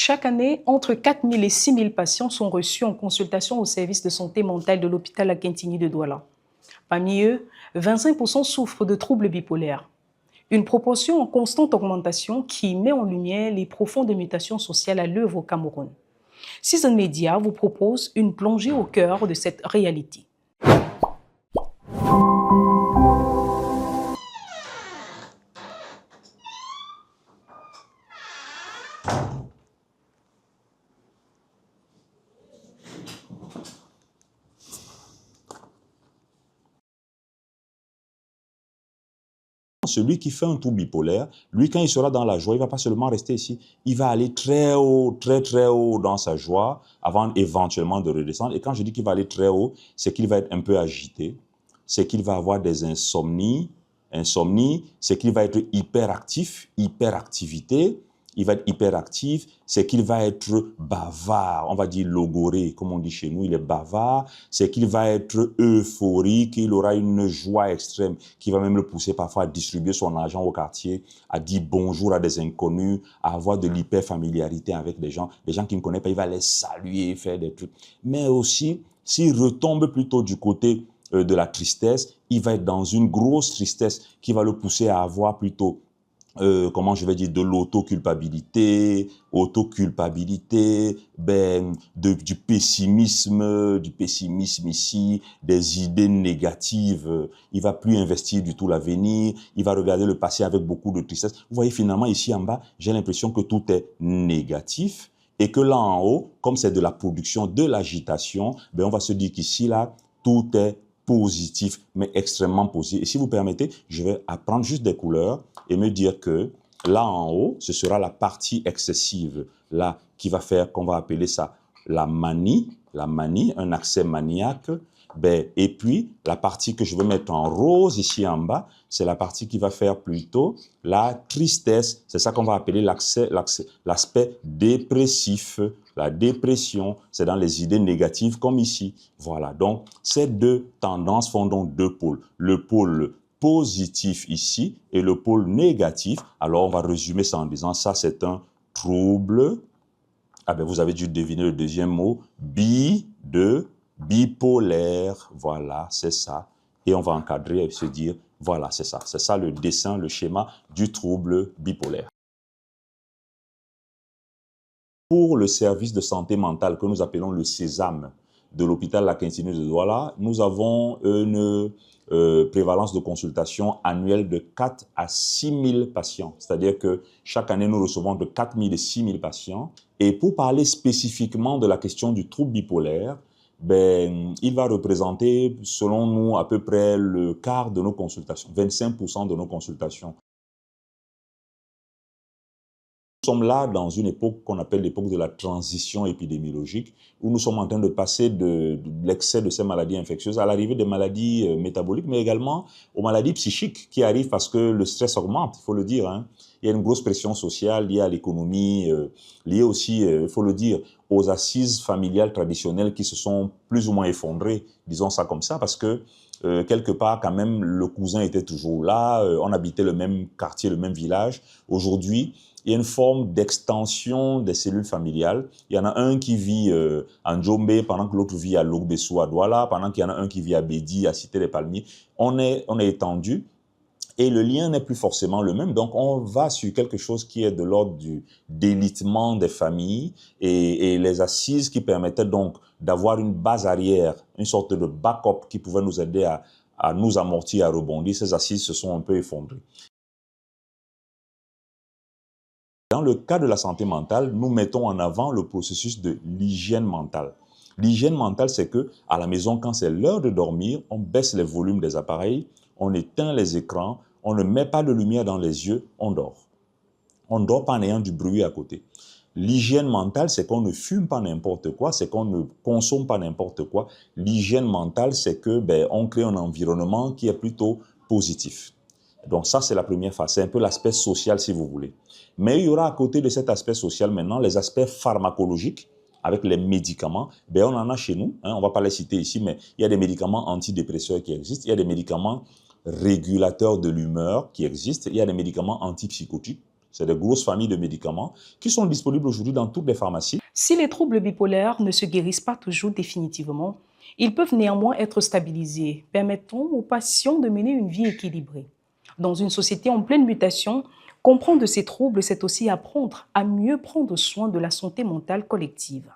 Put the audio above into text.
Chaque année, entre 4 000 et 6 000 patients sont reçus en consultation au service de santé mentale de l'hôpital Akintini de Douala. Parmi eux, 25% souffrent de troubles bipolaires. Une proportion en constante augmentation qui met en lumière les profondes mutations sociales à l'œuvre au Cameroun. Season Media vous propose une plongée au cœur de cette réalité. Celui qui fait un trouble bipolaire, lui, quand il sera dans la joie, il ne va pas seulement rester ici, il va aller très haut, très haut dans sa joie, avant éventuellement de redescendre. Et quand je dis qu'il va aller très haut, c'est qu'il va être un peu agité, c'est qu'il va avoir des insomnies. Insomnie, c'est qu'il va être hyperactif, hyperactivité. Il va être hyperactif, c'est qu'il va être bavard, on va dire logoré, comme on dit chez nous, il est bavard, c'est qu'il va être euphorique, il aura une joie extrême qui va même le pousser parfois à distribuer son argent au quartier, à dire bonjour à des inconnus, à avoir de l'hyperfamiliarité avec des gens qu'il ne connaît pas, il va les saluer, faire des trucs. Mais aussi, s'il retombe plutôt du côté de la tristesse, il va être dans une grosse tristesse qui va le pousser à avoir plutôt comment je vais dire, de l'autoculpabilité, du pessimisme ici, des idées négatives. Il va plus investir du tout l'avenir, il va regarder le passé avec beaucoup de tristesse. Vous voyez, finalement, ici en bas, j'ai l'impression que tout est négatif et que là en haut, comme c'est de la production, de l'agitation, on va se dire qu'ici, là, tout est positif, mais extrêmement positif. Et si vous permettez, je vais apprendre juste des couleurs et me dire que là en haut, ce sera la partie excessive, là, qui va faire, qu'on va appeler ça la manie, un accès maniaque. Et puis, la partie que je vais mettre en rose ici en bas, c'est la partie qui va faire plutôt la tristesse. C'est ça qu'on va appeler l'aspect dépressif. La dépression, c'est dans les idées négatives comme ici. Voilà, donc ces deux tendances font donc deux pôles. Le pôle positif ici et le pôle négatif. Alors, on va résumer ça en disant ça, c'est un trouble. Vous avez dû deviner le deuxième mot. Bipolaire. Voilà, c'est ça. Et on va encadrer et se dire, voilà, c'est ça. C'est ça le dessin, le schéma du trouble bipolaire. Pour le service de santé mentale que nous appelons le Sésame de l'hôpital Akintini de Douala, nous avons une prévalence de consultation annuelle de 4 à 6 000 patients. C'est-à-dire que chaque année, nous recevons de 4 000 et 6 000 patients. Et pour parler spécifiquement de la question du trouble bipolaire, il va représenter, selon nous, à peu près le quart de nos consultations, 25% de nos consultations. Nous sommes là dans une époque qu'on appelle l'époque de la transition épidémiologique, où nous sommes en train de passer de l'excès de ces maladies infectieuses à l'arrivée des maladies métaboliques, mais également aux maladies psychiques qui arrivent parce que le stress augmente, il faut le dire. Hein. Il y a une grosse pression sociale liée à l'économie, liée aussi, il faut le dire, aux assises familiales traditionnelles qui se sont plus ou moins effondrées, disons ça comme ça, parce que quelque part, quand même, le cousin était toujours là, on habitait le même quartier, le même village. Aujourd'hui, il y a une forme d'extension des cellules familiales. Il y en a un qui vit en Djombe pendant que l'autre vit à Logbesu, à Douala, pendant qu'il y en a un qui vit à Bédi, à Cité des Palmiers. On est étendu et le lien n'est plus forcément le même. Donc, on va sur quelque chose qui est de l'ordre du délitement des familles et les assises qui permettaient donc d'avoir une base arrière, une sorte de backup qui pouvait nous aider à nous amortir, à rebondir. Ces assises se sont un peu effondrées. Dans le cas de la santé mentale, nous mettons en avant le processus de l'hygiène mentale. L'hygiène mentale, c'est que à la maison, quand c'est l'heure de dormir, on baisse les volumes des appareils, on éteint les écrans, on ne met pas de lumière dans les yeux, on dort. On ne dort pas en ayant du bruit à côté. L'hygiène mentale, c'est qu'on ne fume pas n'importe quoi, c'est qu'on ne consomme pas n'importe quoi. L'hygiène mentale, c'est que on crée un environnement qui est plutôt positif. Donc ça, c'est la première phase. C'est un peu l'aspect social, si vous voulez. Mais il y aura à côté de cet aspect social maintenant les aspects pharmacologiques avec les médicaments. On en a chez nous, hein, on ne va pas les citer ici, mais il y a des médicaments antidépresseurs qui existent, il y a des médicaments régulateurs de l'humeur qui existent, il y a des médicaments antipsychotiques. C'est des grosses familles de médicaments qui sont disponibles aujourd'hui dans toutes les pharmacies. Si les troubles bipolaires ne se guérissent pas toujours définitivement, ils peuvent néanmoins être stabilisés, permettant aux patients de mener une vie équilibrée. Dans une société en pleine mutation, comprendre ces troubles, c'est aussi apprendre à mieux prendre soin de la santé mentale collective.